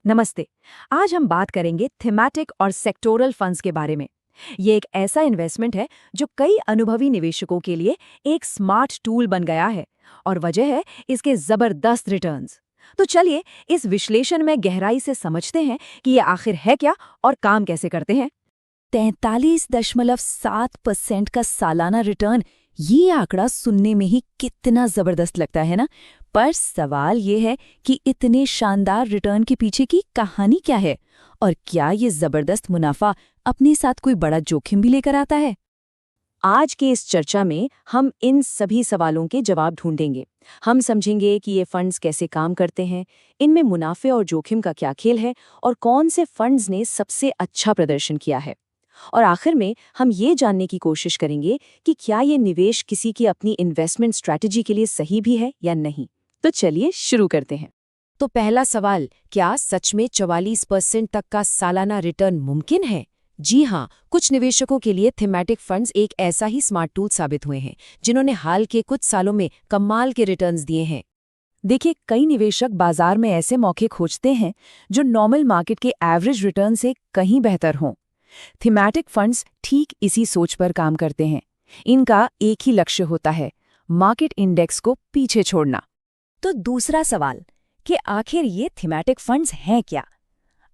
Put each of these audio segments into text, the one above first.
नमस्ते। आज हम बात करेंगे थीमैटिक और सेक्टोरल फंड्स के बारे में। ये एक ऐसा इन्वेस्टमेंट है जो कई अनुभवी निवेशकों के लिए एक स्मार्ट टूल बन गया है और वजह है इसके जबरदस्त रिटर्न्स। तो चलिए इस विश्लेषण में गहराई से समझते हैं कि ये आखिर है क्या और काम कैसे करते हैं। 43.7% का सालाना रिटर्न, ये आंकड़ा सुनने में ही कितना जबरदस्त लगता है ना। पर सवाल ये है कि इतने शानदार रिटर्न के पीछे की कहानी क्या है और क्या ये जबरदस्त मुनाफा अपने साथ कोई बड़ा जोखिम भी लेकर आता है। आज के इस चर्चा में हम इन सभी सवालों के जवाब ढूंढेंगे। हम समझेंगे कि ये फंड्स कैसे काम करते हैं, इनमें मुनाफे और जोखिम का क्या खेल है और कौन से फंड्स ने सबसे अच्छा प्रदर्शन किया है। और आखिर में हम ये जानने की कोशिश करेंगे कि क्या ये निवेश किसी की अपनी इन्वेस्टमेंट स्ट्रैटेजी के लिए सही भी है या नहीं। तो चलिए शुरू करते हैं। तो पहला सवाल, क्या सच में 44% तक का सालाना रिटर्न मुमकिन है? जी हाँ, कुछ निवेशकों के लिए थीमैटिक फंड्स एक ऐसा ही स्मार्ट टूल साबित हुए हैं जिन्होंने हाल के कुछ सालों में कमाल के रिटर्न्स दिए हैं। देखिए, कई निवेशक बाजार में ऐसे मौके खोजते हैं जो नॉर्मल मार्केट के एवरेज रिटर्न से कहीं बेहतर हों। थीमैटिक फंड्स ठीक इसी सोच पर काम करते हैं। इनका एक ही लक्ष्य होता है, मार्केट इंडेक्स को पीछे छोड़ना। तो दूसरा सवाल कि आखिर ये थीमैटिक फंड्स हैं क्या?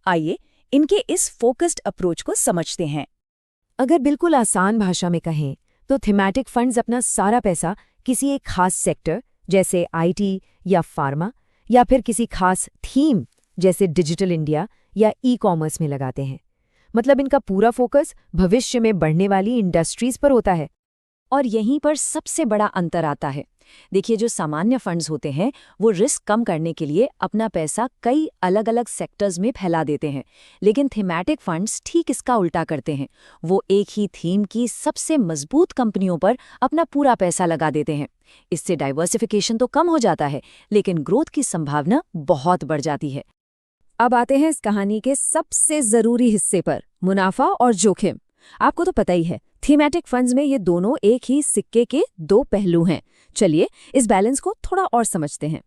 आइए इनके इस फोकस्ड अप्रोच को समझते हैं। अगर बिल्कुल आसान भाषा में कहें तो थीमैटिक फंड्स अपना सारा पैसा किसी एक खास सेक्टर जैसे आईटी या फार्मा या फिर किसी खास थीम जैसे डिजिटल इंडिया या ई-कॉमर्स में लगाते हैं। मतलब इनका पूरा फोकस भविष्य में बढ़ने वाली इंडस्ट्रीज पर होता है। और यहीं पर सबसे बड़ा अंतर आता है। देखिए, जो सामान्य फंड्स होते हैं वो रिस्क कम करने के लिए अपना पैसा कई अलग अलग सेक्टर्स में फैला देते हैं, लेकिन थीमैटिक फंड्स ठीक इसका उल्टा करते हैं। वो एक ही थीम की सबसे मजबूत कंपनियों पर अपना पूरा पैसा लगा देते हैं। इससे डाइवर्सिफिकेशन तो कम हो जाता है, लेकिन ग्रोथ की संभावना बहुत बढ़ जाती है। अब आते हैं इस कहानी के सबसे जरूरी हिस्से पर, मुनाफा और जोखिम। आपको तो पता ही है, थीमैटिक फंड्स में ये दोनों एक ही सिक्के के दो पहलू हैं। चलिए इस बैलेंस को थोड़ा और समझते हैं।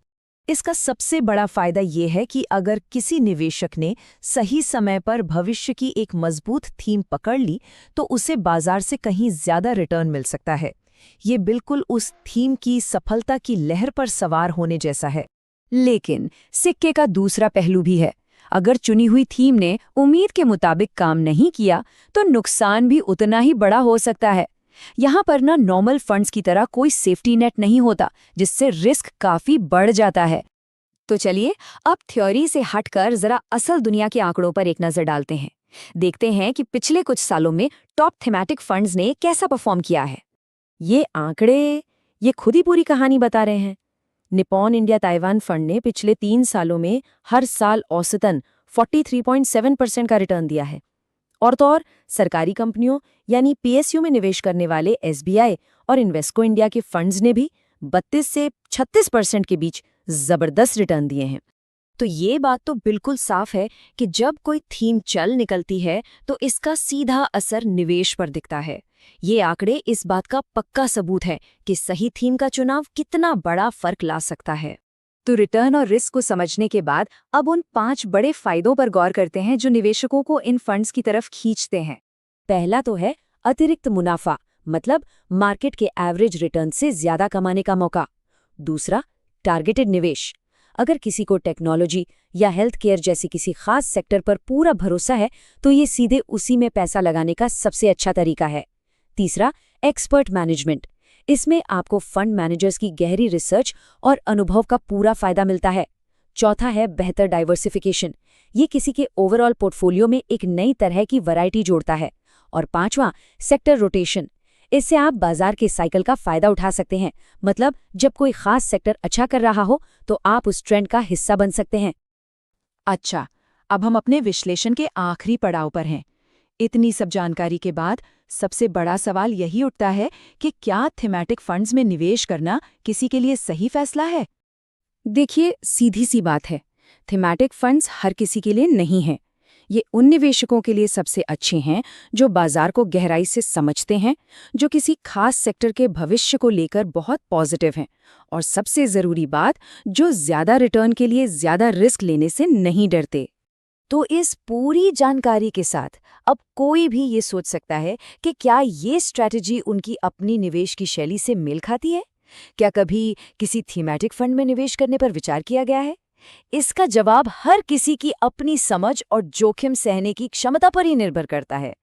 इसका सबसे बड़ा फायदा ये है कि अगर किसी निवेशक ने सही समय पर भविष्य की एक मजबूत थीम पकड़ ली तो उसे बाजार से कहीं ज्यादा रिटर्न मिल सकता है। ये बिल्कुल उस थीम की सफलता की लहर पर सवार होने जैसा है। लेकिन सिक्के का दूसरा पहलू भी है। अगर चुनी हुई थीम ने उम्मीद के मुताबिक काम नहीं किया तो नुकसान भी उतना ही बड़ा हो सकता है। यहाँ पर ना नॉर्मल फंड्स की तरह कोई सेफ्टी नेट नहीं होता, जिससे रिस्क काफी बढ़ जाता है। तो चलिए अब थ्योरी से हटकर जरा असल दुनिया के आंकड़ों पर एक नजर डालते हैं। देखते हैं कि पिछले कुछ सालों में टॉप थीमैटिक फंड्स ने कैसा परफॉर्म किया है। ये आंकड़े ये खुद ही पूरी कहानी बता रहे हैं। निपॉन इंडिया ताइवान फंड ने पिछले 3 सालों में हर साल औसतन 43.7% का रिटर्न दिया है। और तो और सरकारी कंपनियों यानी पीएसयू में निवेश करने वाले एसबीआई और इन्वेस्को इंडिया के फंड्स ने भी 32 से 36% के बीच जबरदस्त रिटर्न दिए हैं। तो ये बात तो बिल्कुल साफ है कि जब कोई थीम चल निकलती है तो इसका सीधा असर निवेश पर दिखता है। ये आंकड़े इस बात का पक्का सबूत है कि सही थीम का चुनाव कितना बड़ा फर्क ला सकता है। तो रिटर्न और रिस्क को समझने के बाद अब उन 5 बड़े फायदों पर गौर करते हैं जो निवेशकों को इन फंड्स की तरफ खींचते हैं। पहला तो है अतिरिक्त मुनाफा, मतलब मार्केट के एवरेज रिटर्न से ज्यादा कमाने का मौका। दूसरा, टारगेटेड निवेश। अगर किसी को टेक्नोलॉजी या हेल्थ केयर जैसी किसी खास सेक्टर पर पूरा भरोसा है तो ये सीधे उसी में पैसा लगाने का सबसे अच्छा तरीका है। तीसरा, एक्सपर्ट मैनेजमेंट। इसमें आपको फंड मैनेजर्स की गहरी रिसर्च और अनुभव का पूरा फायदा मिलता है। चौथा है बेहतर डाइवर्सिफिकेशन। ये किसी के ओवरऑल पोर्टफोलियो में एक नई तरह की वैरायटी जोड़ता है। और पांचवा, सेक्टर रोटेशन। इससे आप बाजार के साइकिल का फायदा उठा सकते हैं। मतलब जब कोई खास सेक्टर अच्छा कर रहा हो तो आप उस ट्रेंड का हिस्सा बन सकते हैं। अच्छा, अब हम अपने विश्लेषण के आखिरी पड़ाव पर हैं। इतनी सब जानकारी के बाद सबसे बड़ा सवाल यही उठता है कि क्या थीमैटिक फंड्स में निवेश करना किसी के लिए सही फैसला है? देखिए, सीधी सी बात है, थीमैटिक फंड्स हर किसी के लिए नहीं हैं। ये उन निवेशकों के लिए सबसे अच्छे हैं जो बाजार को गहराई से समझते हैं, जो किसी खास सेक्टर के भविष्य को लेकर बहुत पॉजिटिव हैं, और सबसे जरूरी बात, जो ज्यादा रिटर्न के लिए ज्यादा रिस्क लेने से नहीं डरते। तो इस पूरी जानकारी के साथ अब कोई भी ये सोच सकता है कि क्या ये स्ट्रैटेजी उनकी अपनी निवेश की शैली से मेल खाती है? क्या कभी किसी थीमैटिक फंड में निवेश करने पर विचार किया गया है? इसका जवाब हर किसी की अपनी समझ और जोखिम सहने की क्षमता पर ही निर्भर करता है।